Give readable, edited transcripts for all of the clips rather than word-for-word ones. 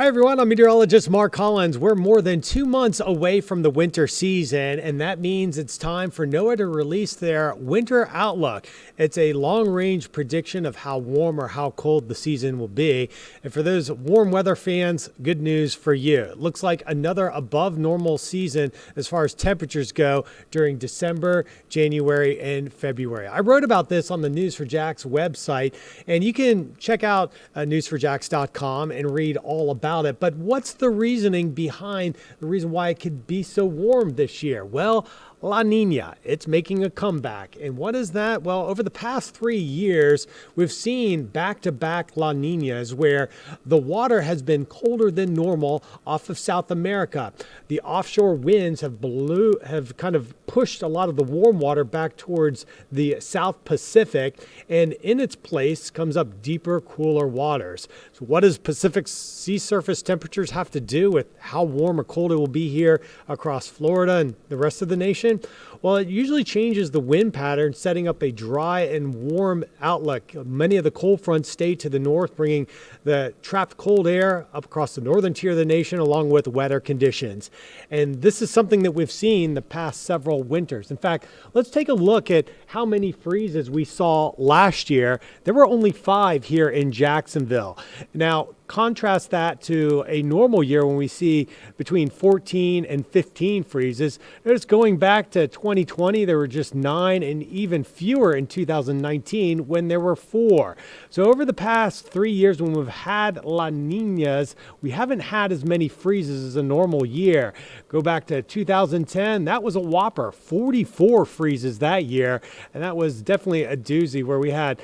Hi, everyone. I'm meteorologist Mark Collins. We're more than 2 months away from the winter season, and that means it's time for NOAA to release their winter outlook. It's a long-range prediction of how warm or how cold the season will be. And for those warm weather fans, good news for you. It looks like another above normal season as far as temperatures go during December, January, and February. I wrote about this on the News4JAX website, and you can check out news4jax.com and read all about it. But what's the reasoning behind the reason why it could be so warm this year? Well, La Niña, it's making a comeback. And what is that? Well, over the past 3 years, we've seen back-to-back La Niñas where the water has been colder than normal off of South America. The offshore winds have kind of pushed a lot of the warm water back towards the South Pacific, and in its place comes up deeper, cooler waters. So what does Pacific sea surface temperatures have to do with how warm or cold it will be here across Florida and the rest of the nation? Well, it usually changes the wind pattern, setting up a dry and warm outlook. Many of the cold fronts stay to the north, bringing the trapped cold air up across the northern tier of the nation, along with wetter conditions. And this is something that we've seen the past several winters. In fact, let's take a look at how many freezes we saw last year. There were only 5 here in Jacksonville. Now, contrast that to a normal year when we see between 14 and 15 freezes. Notice going back to 2020, there were just 9, and even fewer in 2019 when there were 4. So over the past 3 years when we've had La Niñas, we haven't had as many freezes as a normal year. Go back to 2010, that was a whopper, 44 freezes that year, and that was definitely a doozy where we had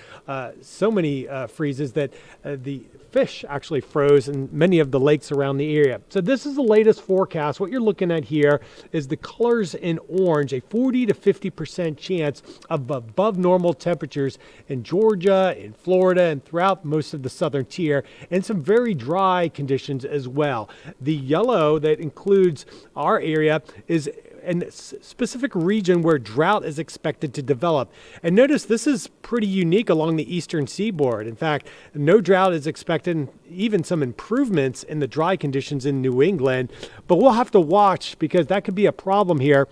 so many freezes that the fish actually froze in many of the lakes around the area. So this is the latest forecast. What you're looking at here is the colors in orange, a 40 to 50% chance of above normal temperatures in Georgia, in Florida, and throughout most of the southern tier, and some very dry conditions as well. The yellow that includes our area is a specific region where drought is expected to develop. And notice this is pretty unique along the eastern seaboard. In fact, no drought is expected, even some improvements in the dry conditions in New England. But we'll have to watch because that could be a problem here,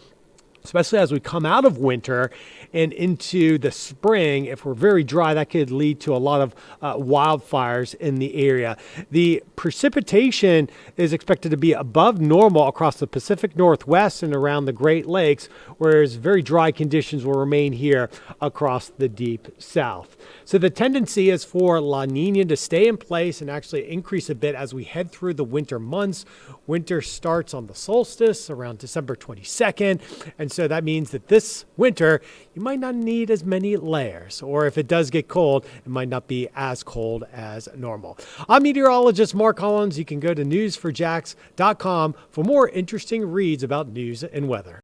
especially as we come out of winter and into the spring. If we're very dry, that could lead to a lot of wildfires in the area. The precipitation is expected to be above normal across the Pacific Northwest and around the Great Lakes, whereas very dry conditions will remain here across the deep south. So the tendency is for La Niña to stay in place and actually increase a bit as we head through the winter months. Winter starts on the solstice around December 22nd, and so that means that this winter you might not need as many layers, or if it does get cold, it might not be as cold as normal. I'm meteorologist Mark Collins. You can go to news4jax.com for more interesting reads about news and weather.